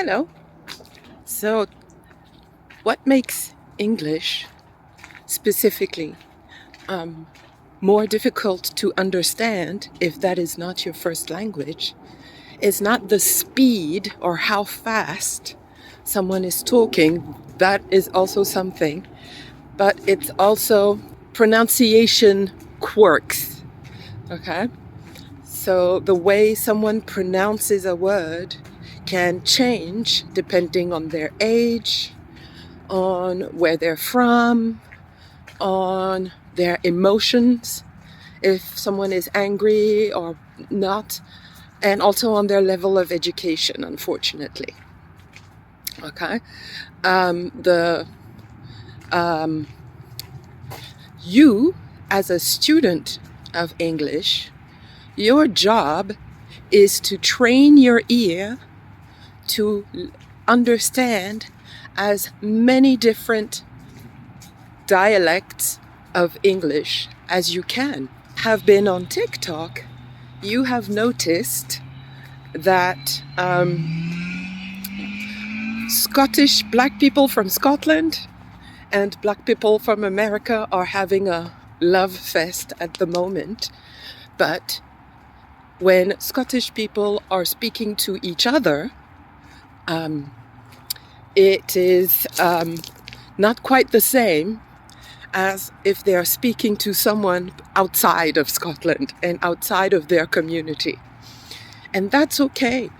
Hello. So, what makes English specifically more difficult to understand if that is not your first language is not the speed or how fast someone is talking. That is also something, but it's also pronunciation quirks. Okay? So, the way someone pronounces a word can change depending on their age, on where they're from, on their emotions, if someone is angry or not, and also on their level of education, unfortunately. Okay? You, as a student of English, your job is to train your ear to understand as many different dialects of English as you can. Have been on TikTok, you have noticed that Scottish black people from Scotland and black people from America are having a love fest at the moment. But when Scottish people are speaking to each other, it is not quite the same as if they are speaking to someone outside of Scotland and outside of their community. And that's okay.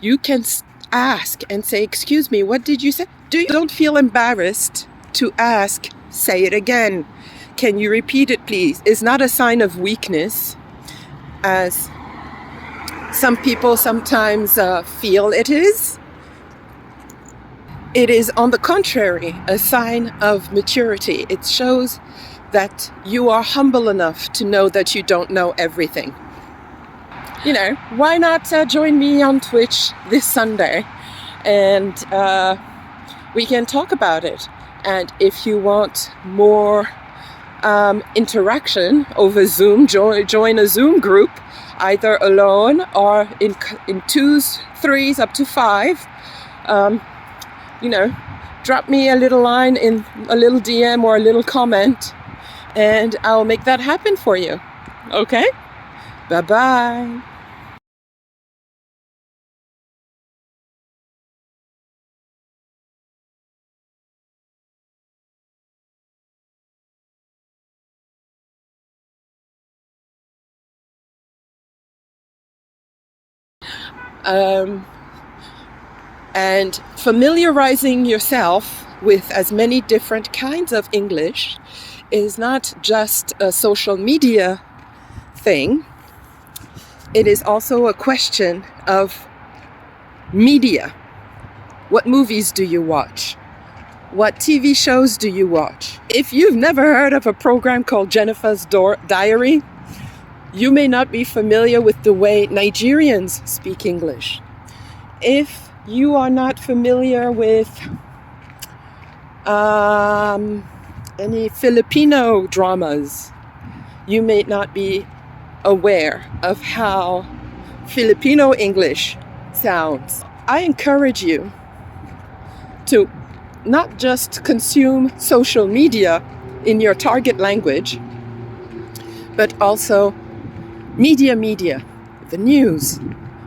You can ask and say, "Excuse me, what did you say?" Don't feel embarrassed to ask. Say it again. Can you repeat it, please? It's not a sign of weakness, as some people sometimes feel it is. It is, on the contrary, a sign of maturity. It shows that you are humble enough to know that you don't know everything. You know, why not join me on Twitch this Sunday and we can talk about it. And if you want more interaction over Zoom, join a Zoom group, either alone or in twos, threes, up to 5. Drop me a little line in a little DM or a little comment, and I'll make that happen for you. Okay? Bye-bye. And familiarizing yourself with as many different kinds of English is not just a social media thing. It is also a question of media. What movies do you watch? What TV shows do you watch? If you've never heard of a program called Jennifer's Diary, you may not be familiar with the way Nigerians speak English. If you are not familiar with any Filipino dramas, you may not be aware of how Filipino English sounds. I encourage you to not just consume social media in your target language, but also media, the news,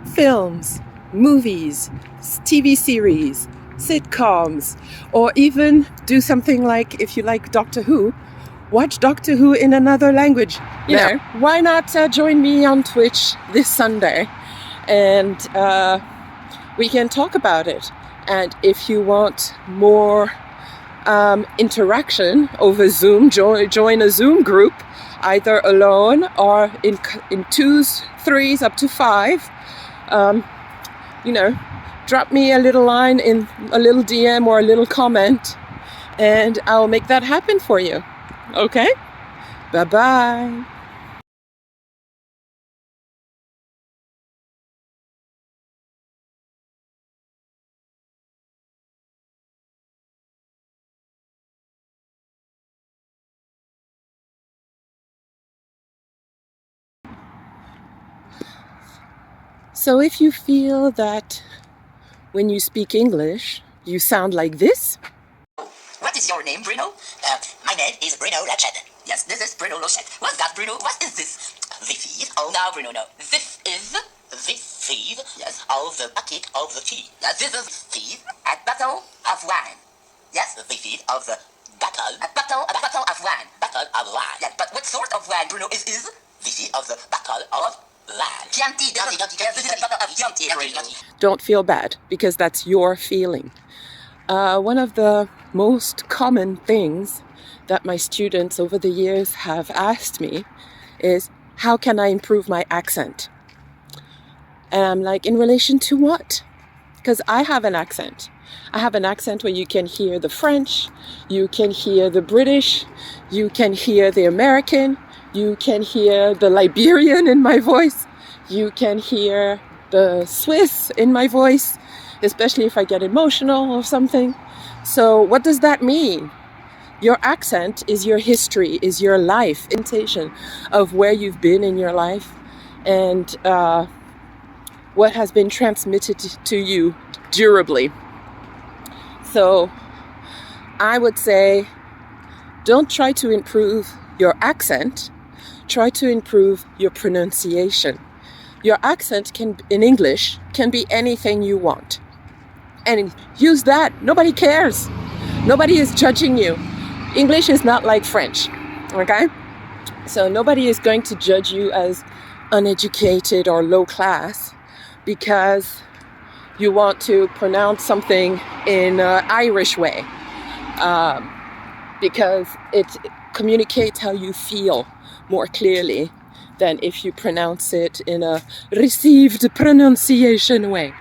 films, movies, TV series, sitcoms, or even do something like, if you like Doctor Who, watch Doctor Who in another language. You know, why not join me on Twitch this Sunday and we can talk about it. And if you want more interaction over Zoom, join a Zoom group, either alone or in twos, threes, up to 5. Drop me a little line in a little DM or a little comment, and I'll make that happen for you. Okay? Bye-bye. So if you feel that when you speak English, you sound like this. What is your name, Bruno? My name is Bruno Lachette. Yes, this is Bruno Lachette. What's that, Bruno? What is this? This is, oh, now, Bruno, no. This is, yes, of the bucket of the tea. Yes, this is a bottle of wine. Yes, this is of the bottle, a bottle of wine. Bottle of wine. Yes, but what sort of wine, Bruno, is? This is of the bottle of wine. Chianti, this is a bottle of Chianti. Don't feel bad, because that's your feeling. One of the most common things that my students over the years have asked me is, how can I improve my accent? And I'm like, in relation to what? Because I have an accent. I have an accent where you can hear the French, you can hear the British, you can hear the American, you can hear the Liberian in my voice, you can hear the Swiss in my voice, especially if I get emotional or something. So what does that mean? Your accent is your history, is your life, indication of where you've been in your life and what has been transmitted to you durably. So I would say, don't try to improve your accent, try to improve your pronunciation. Your accent in English can be anything you want. And use that. Nobody cares. Nobody is judging you. English is not like French, okay? So nobody is going to judge you as uneducated or low class because you want to pronounce something in an Irish way, because it communicates how you feel more clearly than if you pronounce it in a received pronunciation way.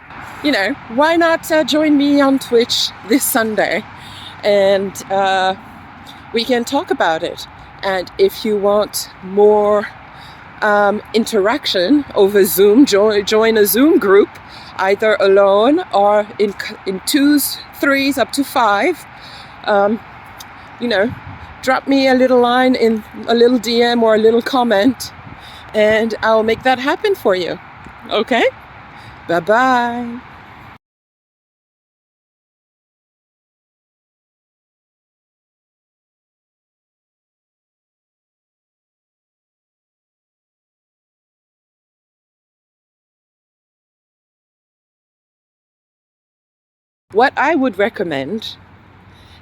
You know, why not join me on Twitch this Sunday and we can talk about it. And if you want more interaction over Zoom, join a Zoom group, either alone or in twos, threes, up to 5. You know, drop me a little line in a little DM or a little comment, and I'll make that happen for you. Okay? Bye-bye. What I would recommend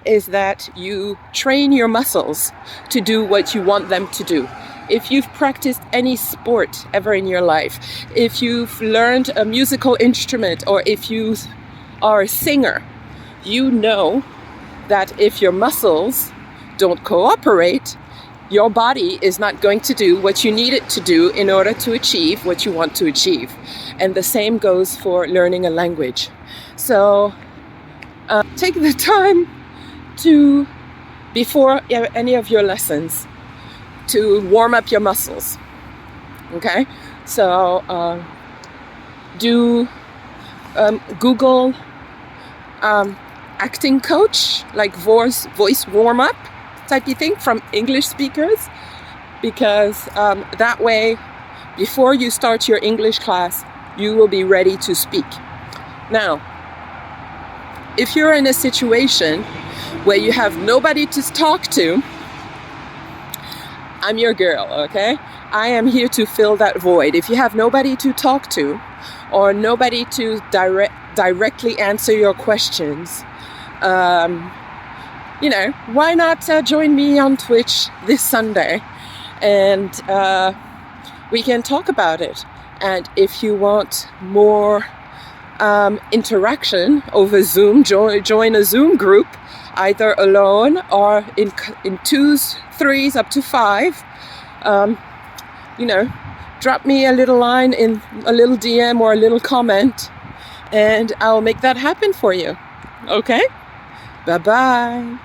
is that you train your muscles to do what you want them to do. If you've practiced any sport ever in your life, if you've learned a musical instrument, or if you are a singer, you know that if your muscles don't cooperate, your body is not going to do what you need it to do in order to achieve what you want to achieve. And the same goes for learning a language. So take the time to, before any of your lessons, to warm up your muscles. Okay? So do Google acting coach, like voice warm up type of thing from English speakers, because that way, before you start your English class, you will be ready to speak. Now, if you're in a situation where you have nobody to talk to, I'm your girl, okay? I am here to fill that void. If you have nobody to talk to, or nobody to directly answer your questions, you know, why not join me on Twitch this Sunday and we can talk about it. And if you want more interaction over Zoom, join a Zoom group, either alone or in twos, threes, up to 5. You know, drop me a little line in a little DM or a little comment, and I'll make that happen for you. Okay? Bye-bye.